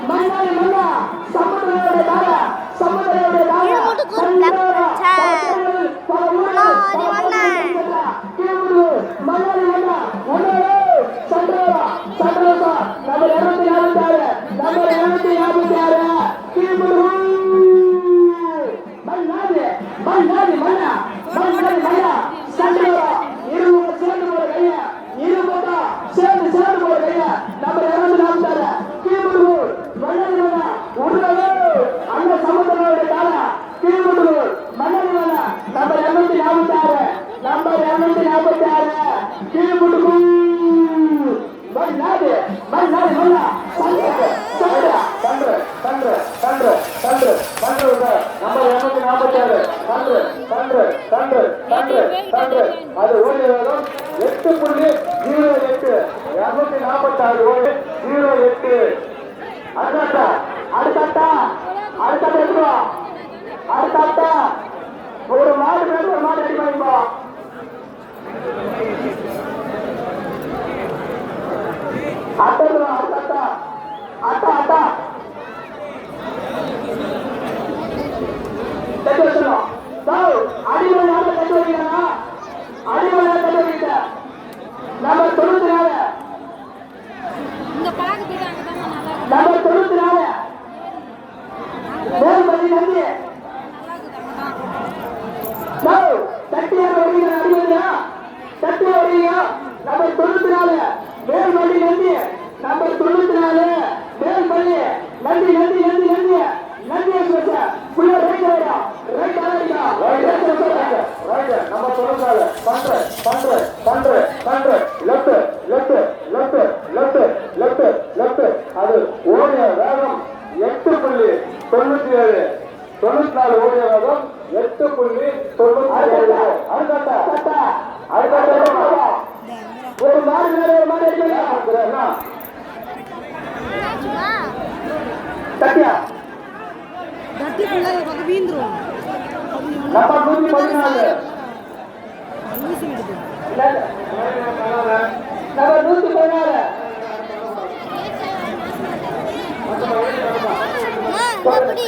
மன்னாரி மன்னா சமுத்திரனுடைய தாரா சமுத்திரனுடைய தாரா மன்னாரி மன்னா ஒன்னே Chandra Chandra number 256 number 256 கீமுரு மன்னாரி மன்னாரி மன்னா மன்னாரி மன்னா சந்திரா இருமுக சேர்ந்து போற கையா இருமுக சேர்ந்து போற கையா நம்பர் 246 கீமுரு மன்னாரி மன்னா உடனே அந்த சமுத்திரனுடைய தாரா கீமுரு மன்னாரி மன்னா நம்பர் 246 நம்பர் 246 கீமுரு மன்னாரி மன்னாரி மன்னா சந்திரா சந்திரா சந்திரா சந்திரா சந்திரா சந்திரா நம்பர் 246 சந்திரா சந்திரா சந்திரா சந்திரா சந்திரா அது ஓடிய வேகம் 8.08 246 ஓடி 08 அடுத்த ஒரு மாடு மேல ஒரு மாடு அடி வாங்கிப்பா அட்டா அடிமலை கட்டு வைக்கிறா அடிமலை கட்டு வைக்கிட்ட நம்பர் 94 நம்பர் 94 மேல்மதி நந்தி தட்டியார் வருகிற அடிமலையா தட்டியா வருகிற நம்பர் 94 மேல்மதி நந்தி நம்பர் 94 மேல்மதி நந்தி நந்தி நந்தி நந்தி நந்தி எக்ஸ்பிரஸ் புள்ள ரைட் ஆயிடா ரைட் ஆயிடா ரைட் நம்பர் 94 பண்ற லெஃப்ட் அது ஓடிய வேகம் 8.97 94 ஓடிய வேகம் 8.97 அடுத்த ஒரு மாடு மேல ஒரு மாடு அடிக்கலாம் தட்டியா தட்டி பிள்ளை பக்கம் வீந்துரும் நம்பர் 114 நம்பர் 114 அப்படி